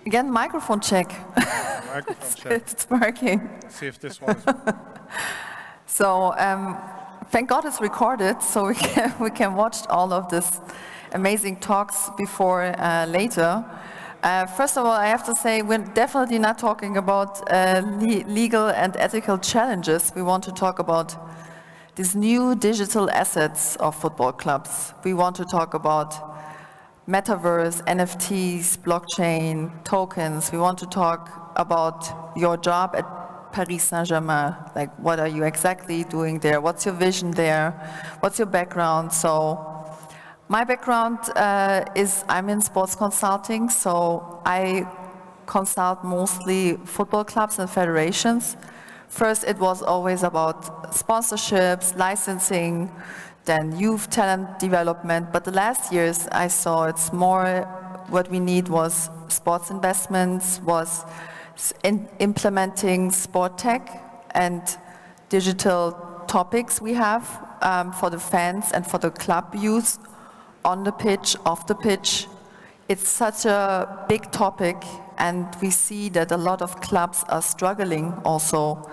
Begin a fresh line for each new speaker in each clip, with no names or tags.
Again, microphone check.
Microphone check.
It's working.
Let's see if this one is.
So thank God it's recorded, so we can watch all of this amazing talks before later. First of all, I have to say we're definitely not talking about legal and ethical challenges. We want to talk about these new digital assets of football clubs. We want to talk about Metaverse, NFTs, blockchain, tokens. We want to talk about your job at Paris Saint-Germain. Like, what are you exactly doing there? What's your vision there? What's your background? So my background is I'm in sports consulting, so I consult mostly football clubs and federations. First, it was always about sponsorships, licensing, then youth talent development, but the last years I saw it's more what we need was sports investments, was implementing sport tech and digital topics we have for the fans and for the club use on the pitch, off the pitch. It's such a big topic, and we see that a lot of clubs are struggling also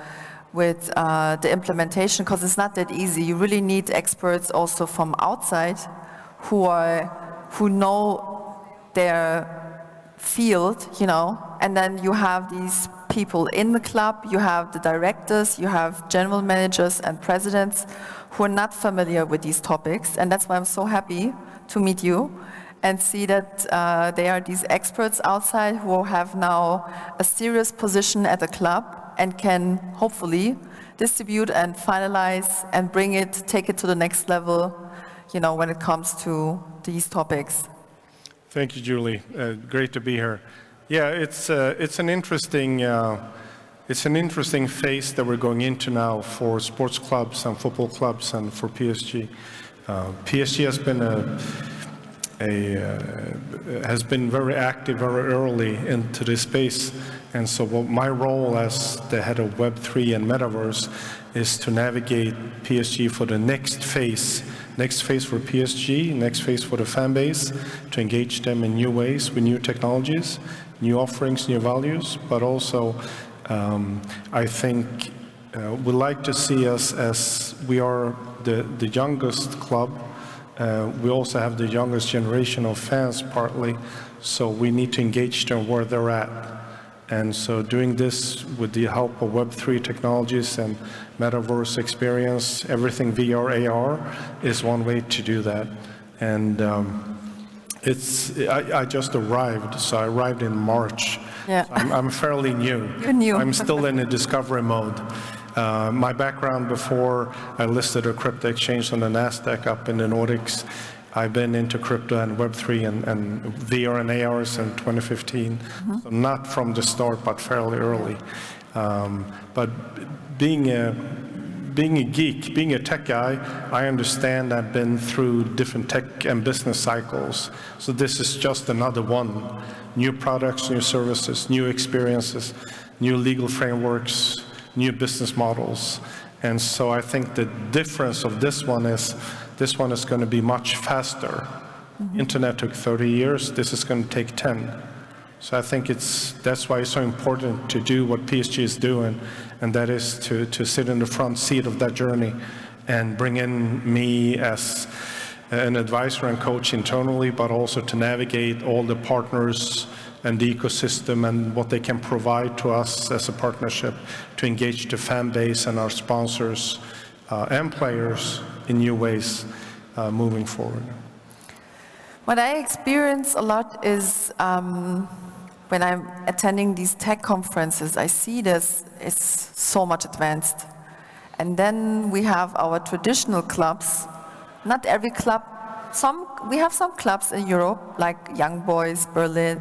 with the implementation, because it's not that easy. You really need experts also from outside who know their field, you know, and then you have these people in the club, you have the directors, you have general managers and presidents who are not familiar with these topics, and that's why I'm so happy to meet you and see that they are these experts outside who have now a serious position at the club and can hopefully distribute and finalize and bring it, take it to the next level, you know, when it comes to these topics.
Thank you, Julie. Great to be here. Yeah, it's an interesting phase that we're going into now for sports clubs and football clubs and for PSG. PSG has been very active very early into this space, and so my role as the head of Web3 and Metaverse is to navigate PSG for the next phase for PSG, next phase for the fan base, to engage them in new ways with new technologies, new offerings, new values, but also I think we like to see us as we are the youngest club. We also have the youngest generation of fans partly, so we need to engage them where they're at. And so doing this with the help of Web3 technologies and Metaverse experience, everything VR, AR, is one way to do that. And I just arrived, so I arrived in March.
Yeah.
So I'm fairly new.
You're new.
I'm still in a discovery mode. My background before I listed a crypto exchange on the NASDAQ up in the Nordics, I've been into crypto and Web3 and VR and AR since 2015. Mm-hmm. So not from the start, but fairly early. But being a geek, being a tech guy, I understand I've been through different tech and business cycles. So this is just another one. New products, new services, new experiences, new legal frameworks, new business models. And so I think the difference of this one is going to be much faster. Mm-hmm. Internet took 30 years, this is going to take 10. So I think that's why it's so important to do what PSG is doing, and that is to sit in the front seat of that journey and bring in me as an advisor and coach internally, but also to navigate all the partners and the ecosystem and what they can provide to us as a partnership to engage the fan base and our sponsors and players in new ways moving forward.
What I experience a lot is when I'm attending these tech conferences, I see this, it's so much advanced. And then we have our traditional clubs. Not every club, we have some clubs in Europe, like Young Boys, Berlin,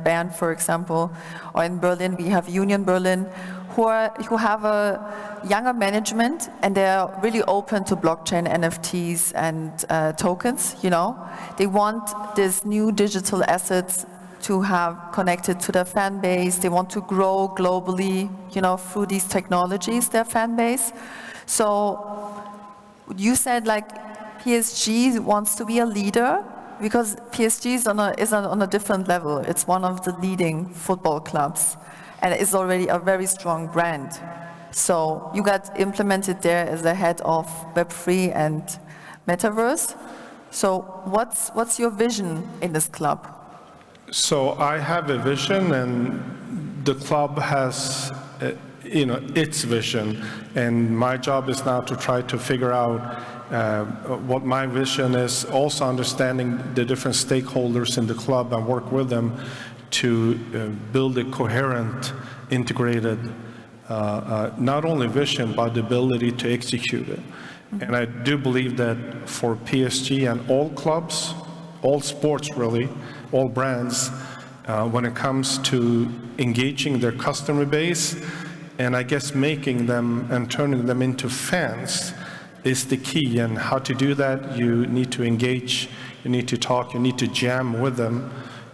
Bern, for example, or in Berlin we have Union Berlin, who have a younger management, and they're really open to blockchain, NFTs, and tokens. You know, they want these new digital assets to have connected to their fan base. They want to grow globally, you know, through these technologies, their fan base. So you said like PSG wants to be a leader because PSG is on a different level. It's one of the leading football clubs, and it's already a very strong brand. So you got implemented there as the head of Web3 and Metaverse. So what's your vision in this club?
So I have a vision, and the club has its vision, and my job is now to try to figure out what my vision is, also understanding the different stakeholders in the club and work with them to build a coherent, integrated, not only vision, but the ability to execute it. And I do believe that for PSG and all clubs, all sports really, all brands, when it comes to engaging their customer base, and I guess making them and turning them into fans is the key. And how to do that, you need to engage, you need to talk, you need to jam with them.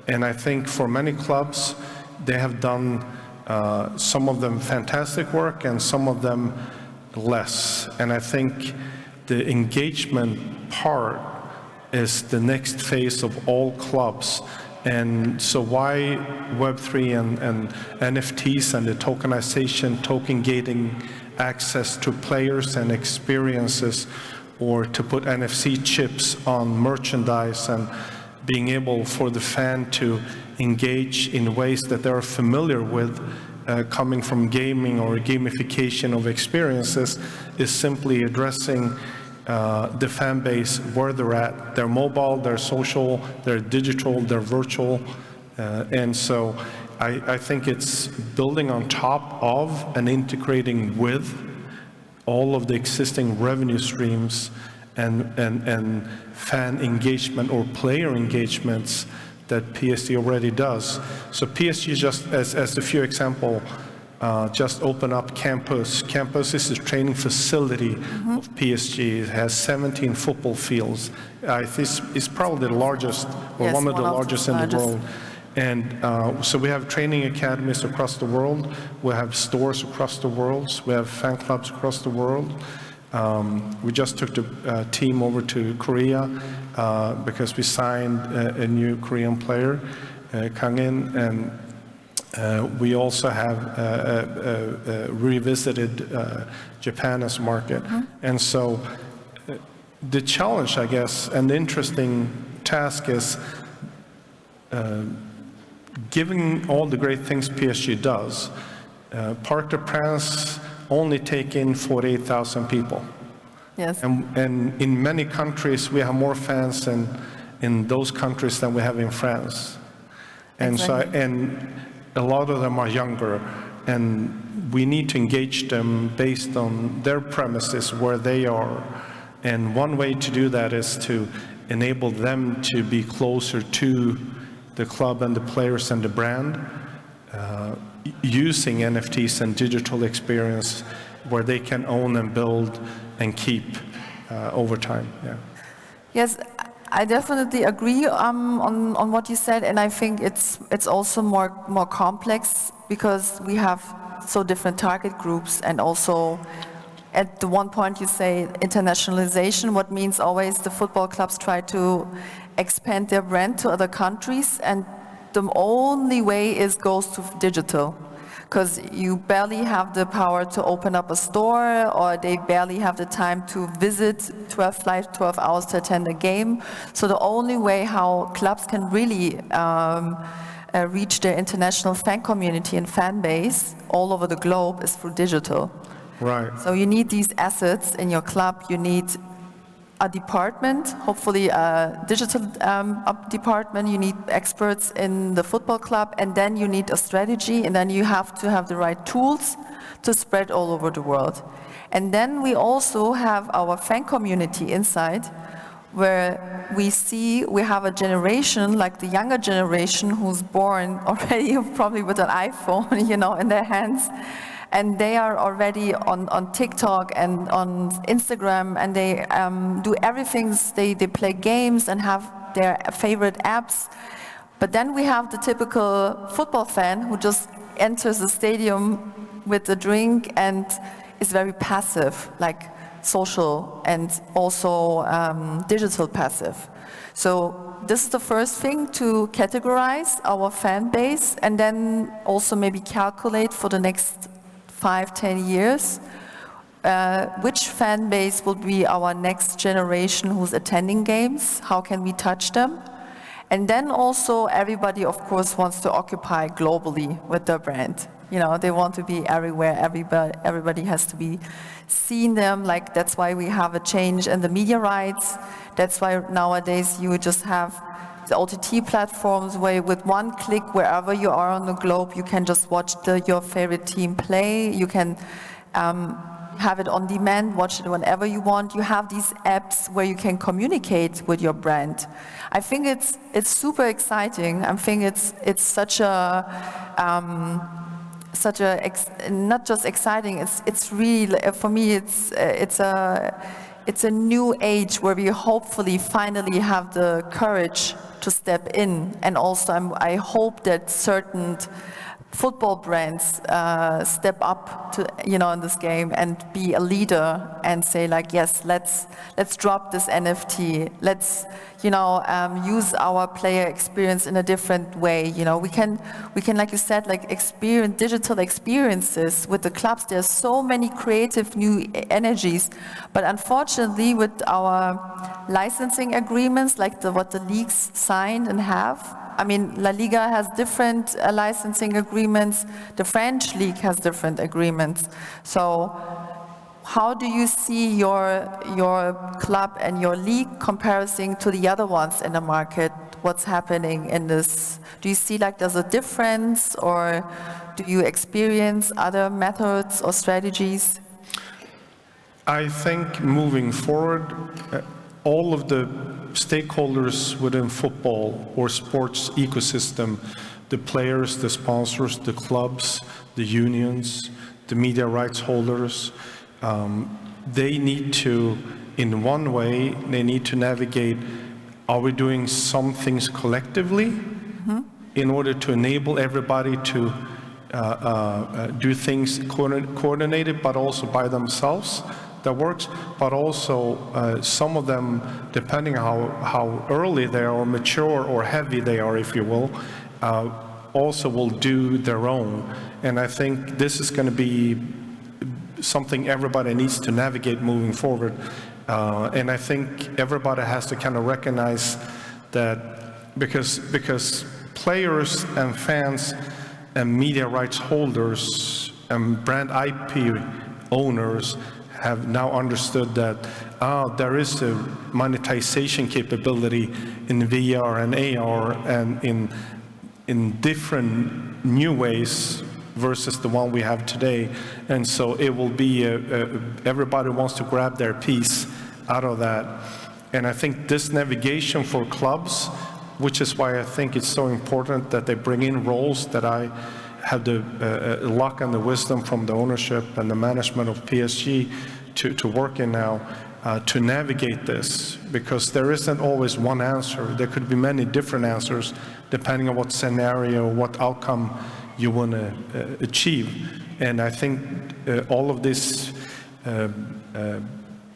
And I think for many clubs, they have done some of them fantastic work and some of them less. And I think the engagement part is the next phase of all clubs. And so why Web3 and NFTs and the tokenization, token gating access to players and experiences, or to put NFC chips on merchandise and being able for the fan to engage in ways that they're familiar with, coming from gaming or gamification of experiences, is simply addressing the fan base where they're at. They're mobile, they're social, they're digital, they're virtual. And so I think it's building on top of and integrating with all of the existing revenue streams and fan engagement or player engagements that PSG already does. So PSG, just as a few example, just open up Campus. Campus is a training facility of PSG. It has 17 football fields. It's probably the largest, or one of the largest in the world. And so we have training academies across the world. We have stores across the world. We have fan clubs across the world. We just took the team over to Korea because we signed a new Korean player, Kang In, and we also have revisited Japan as a market. And so the challenge, I guess, and the interesting task is given all the great things PSG does, Parc des Princes only take in 48,000 people.
Yes.
And in many countries, we have more fans in those countries than we have in France. And
exactly.
so, and a lot of them are younger, and we need to engage them based on their premises, where they are. And one way to do that is to enable them to be closer to the club and the players and the brand, using NFTs and digital experience where they can own and build and keep over time. Yeah.
Yes, I definitely agree on what you said, and I think it's also more complex because we have so different target groups, and also at the one point you say internationalization, what means always the football clubs try to expand their brand to other countries, and the only way goes to digital, because you barely have the power to open up a store, or they barely have the time to visit 12 hours to attend a game. So the only way how clubs can really reach their international fan community and fan base all over the globe is through digital.
Right.
So you need these assets in your club. You need a department, hopefully a digital department. You need experts in the football club, and then you need a strategy, and then you have to have the right tools to spread all over the world. And then we also have our fan community inside, where we have a generation, like the younger generation, who's born already probably with an iPhone, in their hands. And they are already on TikTok and on Instagram, and they do everything. They play games and have their favorite apps. But then we have the typical football fan who just enters the stadium with a drink and is very passive, like social and also digital passive. So this is the first thing, to categorize our fan base and then also maybe calculate for the next 5-10 years which fan base will be our next generation who's attending games, how can we touch them? And then also everybody, of course, wants to occupy globally with their brand. You know, they want to be everywhere, everybody has to be seeing them, like that's why we have a change in the media rights. That's why nowadays you just have the OTT platforms where with one click, wherever you are on the globe, you can just watch your favorite team play. You can have it on demand, watch it whenever you want. You have these apps where you can communicate with your brand. I think it's super exciting. I think it's such a not just exciting. It's really, for me, it's a new age where we hopefully finally have the courage to step in, and also I hope that certain football brands step up to, you know, in this game and be a leader and say like, yes, let's drop this NFT. Let's, you know, use our player experience in a different way. You know, we can, like you said, like experience digital experiences with the clubs. There's so many creative new energies, but unfortunately, with our licensing agreements, like what the leagues sign and have. I mean, La Liga has different licensing agreements. The French league has different agreements. So how do you see your club and your league comparison to the other ones in the market? What's happening in this? Do you see like there's a difference, or do you experience other methods or strategies?
I think moving forward, all of the stakeholders within football or sports ecosystem, the players, the sponsors, the clubs, the unions, the media rights holders, they need to, in one way, they need to navigate, are we doing some things collectively in order to enable everybody to do things coordinated, but also by themselves? That works, but also some of them, depending how early they are, or mature or heavy they are, if you will, also will do their own. And I think this is going to be something everybody needs to navigate moving forward. And I think everybody has to kind of recognize that because players and fans and media rights holders and brand IP owners have now understood that there is a monetization capability in VR and AR and in different new ways versus the one we have today. And so it will be, everybody wants to grab their piece out of that. And I think this navigation for clubs, which is why I think it's so important that they bring in roles that I have the luck and the wisdom from the ownership and the management of PSG to work in now, to navigate this, because there isn't always one answer. There could be many different answers depending on what scenario, what outcome you want to achieve. And I think all of these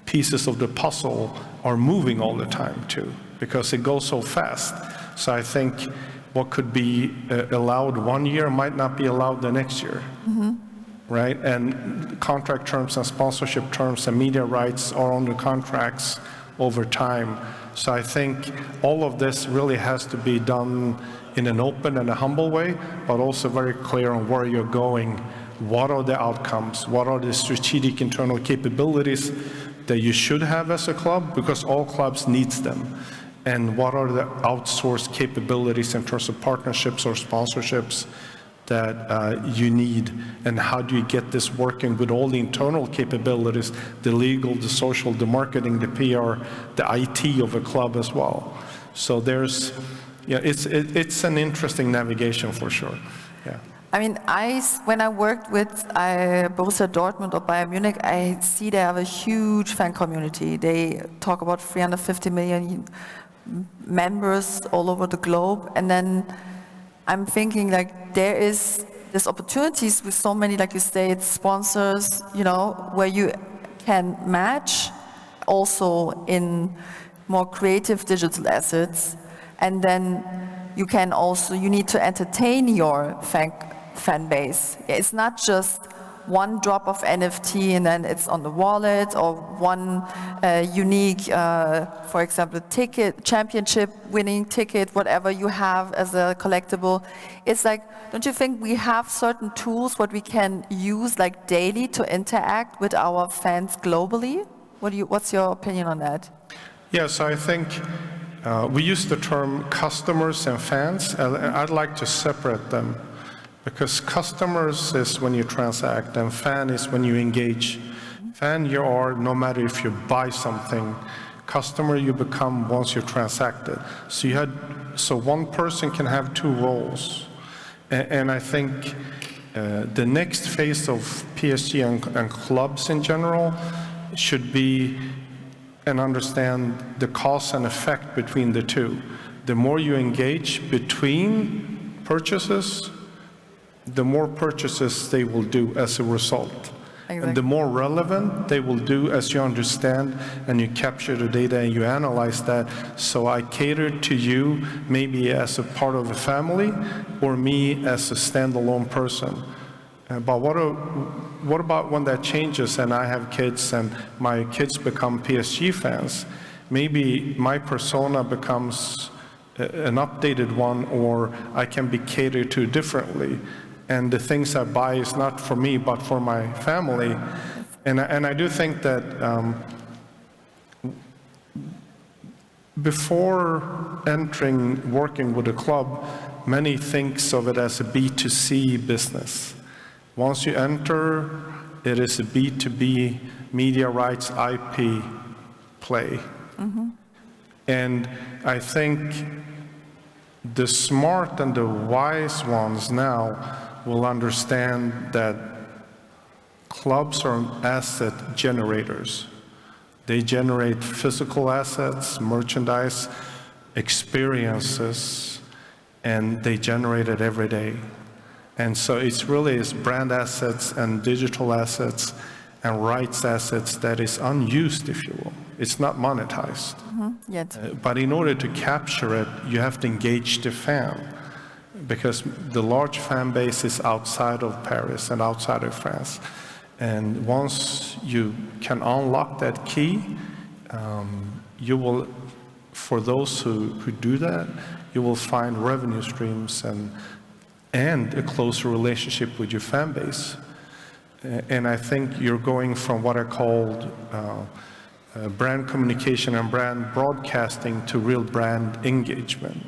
pieces of the puzzle are moving all the time too, because it goes so fast. So I think what could be allowed one year might not be allowed the next year, right? And contract terms and sponsorship terms and media rights are on the contracts over time. So I think all of this really has to be done in an open and a humble way, but also very clear on where you're going. What are the outcomes? What are the strategic internal capabilities that you should have as a club? Because all clubs need them. And what are the outsourced capabilities in terms of partnerships or sponsorships that you need? And how do you get this working with all the internal capabilities, the legal, the social, the marketing, the PR, the IT of a club as well? So there's, yeah, it's an interesting navigation for sure. Yeah.
I mean, when I worked with Borussia Dortmund or Bayern Munich, I see they have a huge fan community. They talk about 350 million members all over the globe. And then I'm thinking like there's opportunities with so many, like you say, it's sponsors, you know, where you can match also in more creative digital assets, and then you can also, you need to entertain your fan base. It's not just one drop of NFT and then it's on the wallet, or one unique, for example, ticket, championship winning ticket, whatever you have as a collectible. It's like, don't you think we have certain tools what we can use like daily to interact with our fans globally? What's your opinion on that?
Yes, I think we use the term customers and fans. I'd like to separate them, because customers is when you transact and fan is when you engage. Fan you are no matter if you buy something. Customer you become once you transacted. So one person can have two roles. And I think the next phase of PSG and clubs in general should be and understand the cause and effect between the two. The more you engage between purchases, the more purchases they will do as a result.
Exactly.
And the more relevant they will do as you understand and you capture the data and you analyze that. So I cater to you maybe as a part of a family or me as a standalone person. But what about when that changes and I have kids and my kids become PSG fans? Maybe my persona becomes an updated one, or I can be catered to differently. And the things I buy is not for me, but for my family. And I do think that before working with a club, many thinks of it as a B2C business. Once you enter, it is a B2B media rights IP play. Mm-hmm. And I think the smart and the wise ones now will understand that clubs are asset generators. They generate physical assets, merchandise, experiences, and they generate it every day. And so it's brand assets and digital assets and rights assets that is unused, if you will. It's not monetized. Mm-hmm. Yet. But in order to capture it, you have to engage the fan, because the large fan base is outside of Paris and outside of France. And once you can unlock that key, you will, for those who do that, you will find revenue streams and a closer relationship with your fan base. And I think you're going from what I called brand communication and brand broadcasting to real brand engagement.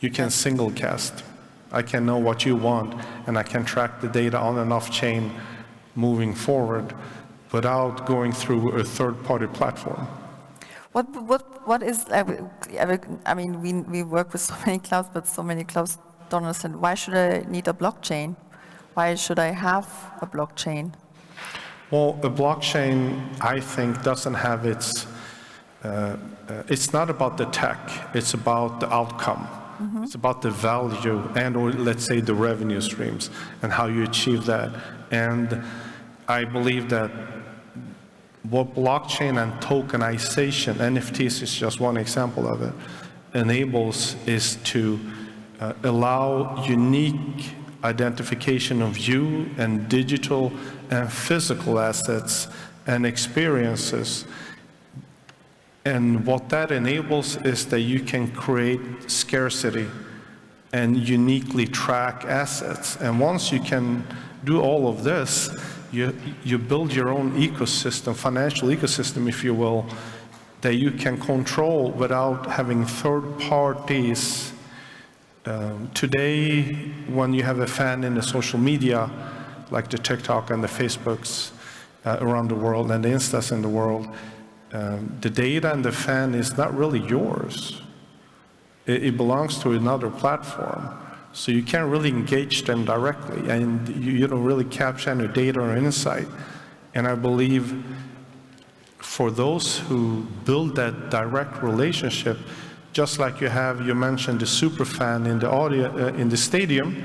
You can single cast. I can know what you want, and I can track the data on and off chain moving forward without going through a third-party platform.
What is, I mean, we work with so many clouds, but so many clouds don't understand, why should I need a blockchain? Why should I have a blockchain?
Well, a blockchain, I think, doesn't have it's not about the tech, it's about the outcome. Mm-hmm. It's about the value and, or let's say, the revenue streams and how you achieve that. And I believe that what blockchain and tokenization, NFTs is just one example of it, enables is to allow unique identification of you and digital and physical assets and experiences. And what that enables is that you can create scarcity and uniquely track assets. And once you can do all of this, you build your own ecosystem, financial ecosystem, if you will, that you can control without having third parties. Today, when you have a fan in the social media, like the TikTok and the Facebooks around the world and the Instas in the world, the data and the fan is not really yours. It belongs to another platform. So you can't really engage them directly, and you don't really capture any data or insight. And I believe for those who build that direct relationship, just like you mentioned the super fan in the audio, in the stadium,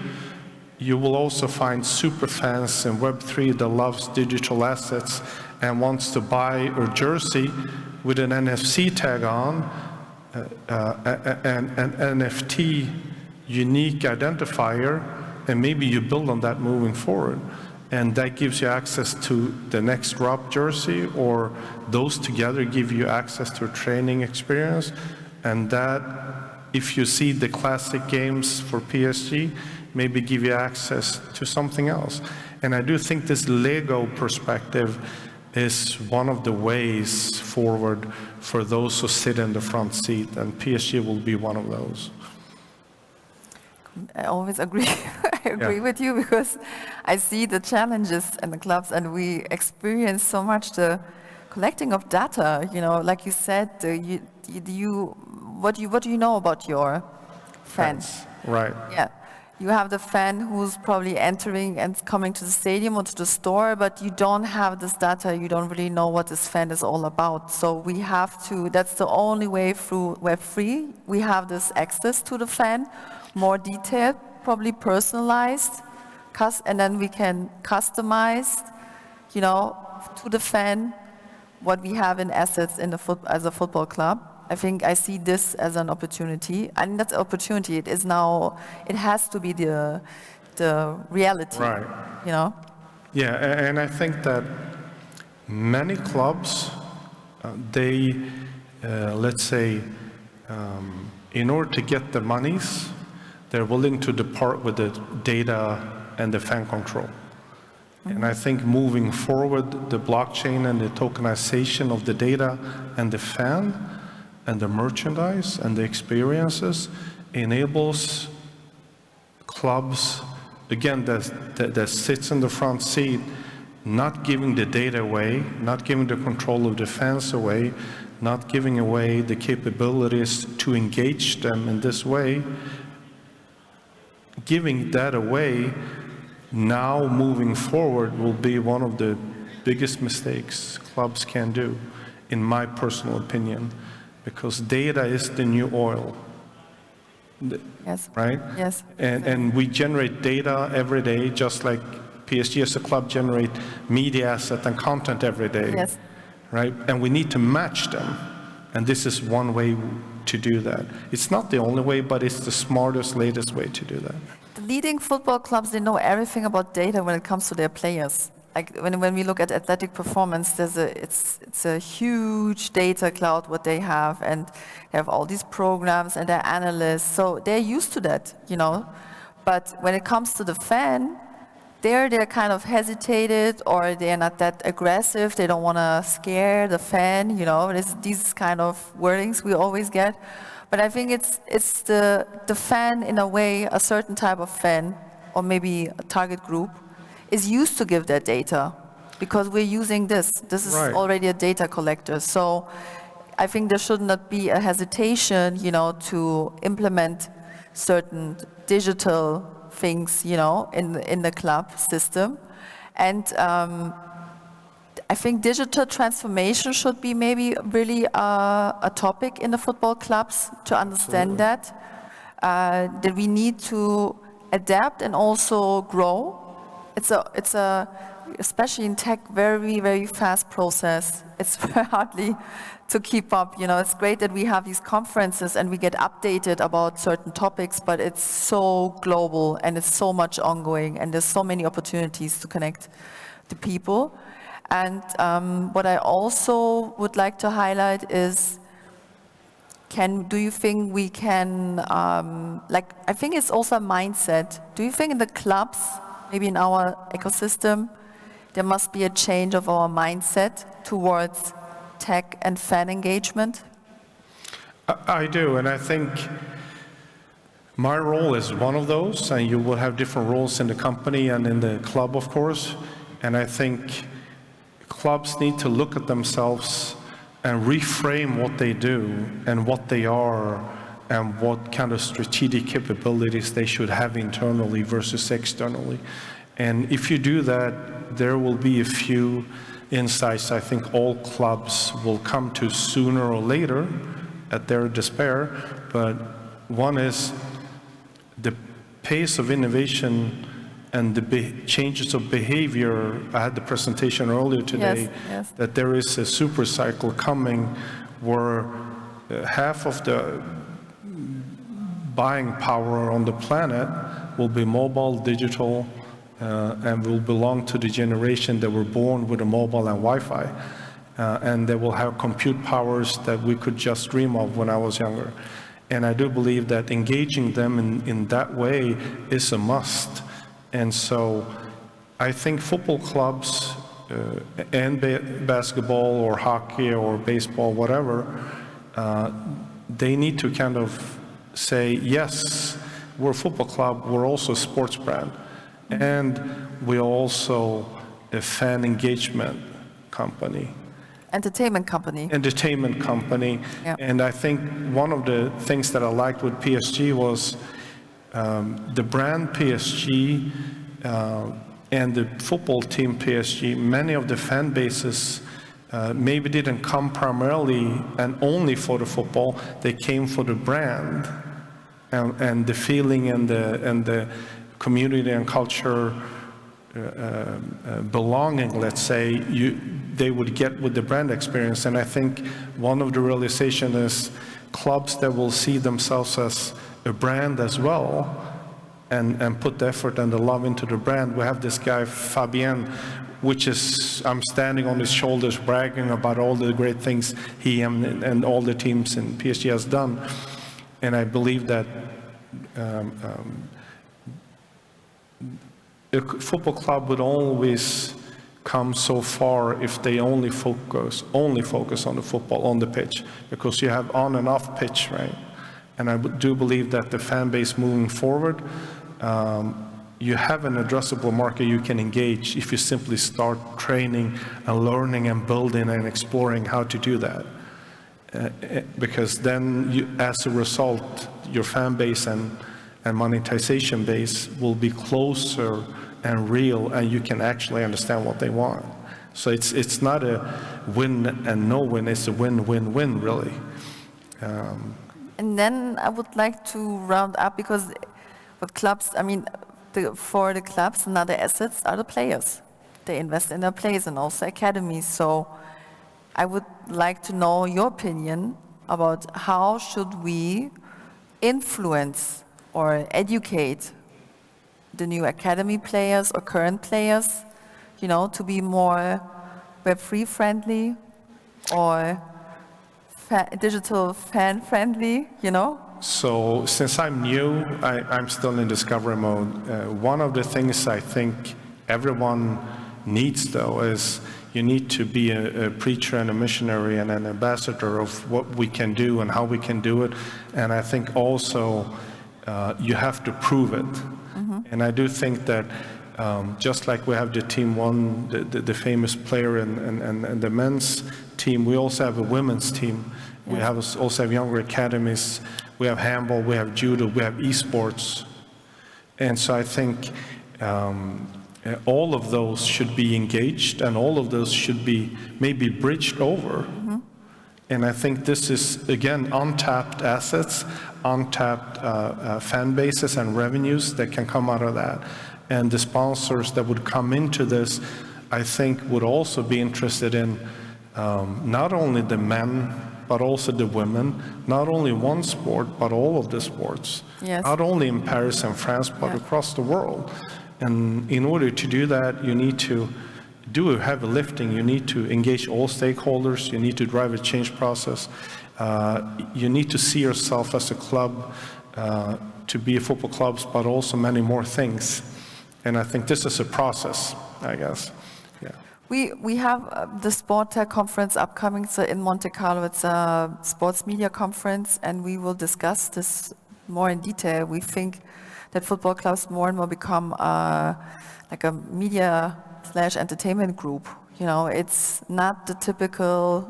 you will also find super fans in Web3 that loves digital assets and wants to buy a jersey with an NFC tag on, an NFT unique identifier, and maybe you build on that moving forward. And that gives you access to the next drop jersey, or those together give you access to a training experience. And that, if you see the classic games for PSG, maybe give you access to something else. And I do think this Lego perspective is one of the ways forward for those who sit in the front seat, and PSG will be one of those.
I always agree. I agree with you, because I see the challenges in the clubs, and we experience so much the collecting of data. You know, like you said, what do you know about your fans?
Right.
Yeah. You have the fan who's probably entering and coming to the stadium or to the store, but you don't have this data. You don't really know what this fan is all about. So we have to, that's the only way through Web3. We have this access to the fan, more detailed, probably personalized, and then we can customize, you know, to the fan what we have in assets in the as a football club. I think I see this as an opportunity, and that's an opportunity. It is now. It has to be the reality,
right?
You know.
Yeah, and I think that many clubs, they, let's say, in order to get the monies, they're willing to depart with the data and the fan control. Mm-hmm. And I think moving forward, the blockchain and the tokenization of the data and the fan and the merchandise and the experiences enables clubs, again, that sits in the front seat, not giving the data away, not giving the control of the fans away, not giving away the capabilities to engage them in this way, giving that away now moving forward will be one of the biggest mistakes clubs can do, in my personal opinion. Because data is the new oil,
yes.
Right?
Yes.
And we generate data every day, just like PSG as a club generate media asset and content every day,
yes.
Right? And we need to match them, and this is one way to do that. It's not the only way, but it's the smartest, latest way to do that.
The leading football clubs, they know everything about data when it comes to their players. Like when we look at athletic performance, it's a huge data cloud what they have, and they have all these programs and their analysts, so they're used to that, you know. But when it comes to the fan, they're kind of hesitated, or they're not that aggressive. They don't want to scare the fan, you know. These kind of wordings we always get. But I think it's the fan, in a way, a certain type of fan, or maybe a target group, is used to give that data, because we're using this. This is
right.
Already a data collector. So I think there should not be a hesitation, you know, to implement certain digital things, you know, in the club system. And I think digital transformation should be maybe really a topic in the football clubs, to understand that we need to adapt and also grow. It's a especially in tech, very, very fast process. It's very hardly to keep up. You know, it's great that we have these conferences and we get updated about certain topics, but it's so global and it's so much ongoing, and there's so many opportunities to connect to people. And what I also would like to highlight is, do you think we can, I think it's also a mindset. Do you think in the clubs, maybe in our ecosystem, there must be a change of our mindset towards tech and fan engagement?
I do, and I think my role is one of those, and you will have different roles in the company and in the club, of course. And I think clubs need to look at themselves and reframe what they do and what they are and what kind of strategic capabilities they should have internally versus externally. And if you do that, there will be a few insights I think all clubs will come to sooner or later at their despair. But one is the pace of innovation and the changes of behavior. I had the presentation earlier today,
yes.
that there is a super cycle coming where half of the buying power on the planet will be mobile, digital, and will belong to the generation that were born with a mobile and Wi-Fi. And they will have compute powers that we could just dream of when I was younger. And I do believe that engaging them in that way is a must. And so I think football clubs and basketball or hockey or baseball, whatever, they need to kind of say, yes, we're a football club, we're also a sports brand. And we're also a fan engagement company.
Entertainment company.
Entertainment company.
Yeah.
And I think one of the things that I liked with PSG was the brand PSG and the football team PSG, many of the fan bases maybe didn't come primarily and only for the football, they came for the brand and the feeling and the community and culture belonging, let's say, they would get with the brand experience. And I think one of the realization is clubs that will see themselves as a brand as well and put the effort and the love into the brand. We have this guy, Fabien, which is, I'm standing on his shoulders bragging about all the great things he and all the teams in PSG has done. And I believe that a football club would always come so far if they only focus on the football on the pitch, because you have on and off pitch, right? And I do believe that the fan base moving forward, you have an addressable market you can engage if you simply start training and learning and building and exploring how to do that. Because then, as a result, your fan base and monetization base will be closer and real, and you can actually understand what they want. So it's not a win and no win, it's a win-win-win, really.
And then I would like to round up, because with clubs, I mean, for the clubs, another assets are the players. They invest in their players and also academies. So I would like to know your opinion about how should we influence or educate the new academy players or current players, you know, to be more Web3 friendly or digital fan friendly, you know?
So since I'm new, I'm still in discovery mode. One of the things I think everyone needs, though, is you need to be a preacher and a missionary and an ambassador of what we can do and how we can do it. And I think also you have to prove it. Mm-hmm. And I do think that just like we have the Team One, the famous player and the men's team, we also have a women's team. We also have younger academies. We have handball, we have judo, we have esports. And so I think all of those should be engaged, and all of those should be maybe bridged over. Mm-hmm. And I think this is, again, untapped assets, untapped fan bases and revenues that can come out of that. And the sponsors that would come into this, I think, would also be interested in not only the men, but also the women, not only one sport, but all of the sports. Yes. Not only in Paris and France, but across the world. And in order to do that, you need to do a heavy lifting. You need to engage all stakeholders. You need to drive a change process. You need to see yourself as a club, to be a football club, but also many more things. And I think this is a process, I guess. Yeah.
We have the Sport Tech conference upcoming, so in Monte Carlo. It's a sports media conference, and we will discuss this more in detail. We think that football clubs more and more become like a media/entertainment group. You know, it's not the typical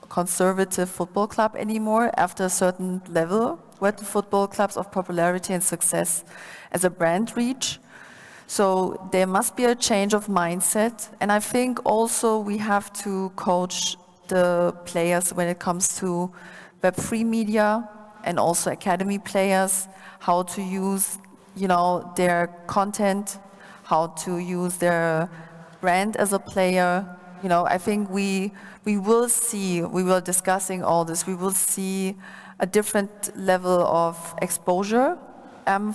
conservative football club anymore after a certain level, where the football clubs of popularity and success as a brand reach. So there must be a change of mindset, and I think also we have to coach the players when it comes to Web3 media and also academy players, how to use, you know, their content, how to use their brand as a player. You know, I think we will see, we were discussing all this, we will see a different level of exposure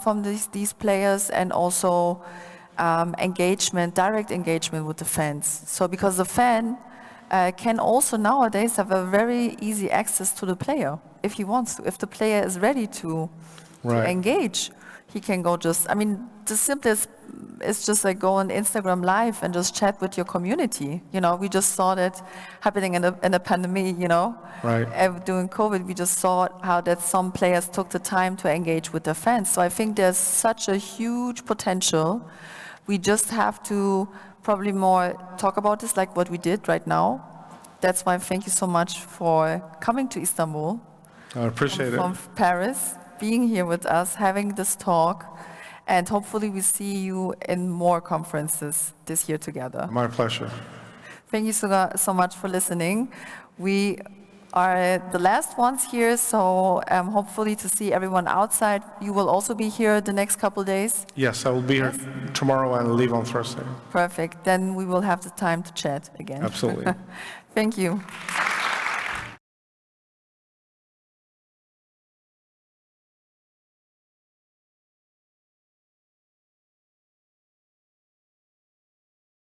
from these players, and also engagement, direct engagement with the fans. So because the fan can also nowadays have a very easy access to the player if he wants to. If the player is ready to engage, he can go just, I mean, the simplest is just like go on Instagram Live and just chat with your community. You know, we just saw that happening in the pandemic, you know. During COVID, we just saw how that some players took the time to engage with their fans. So I think there's such a huge potential. We just have to probably more talk about this like what we did right now. That's why thank you so much for coming to Istanbul.
I appreciate it.
From Paris, being here with us, having this talk, and hopefully we see you in more conferences this year together.
My pleasure.
Thank you so much for listening. We are the last ones here, so hopefully to see everyone outside. You will also be here the next couple days?
Yes, I will be here tomorrow and leave on Thursday.
Perfect. Then we will have the time to chat again.
Absolutely.
Thank you.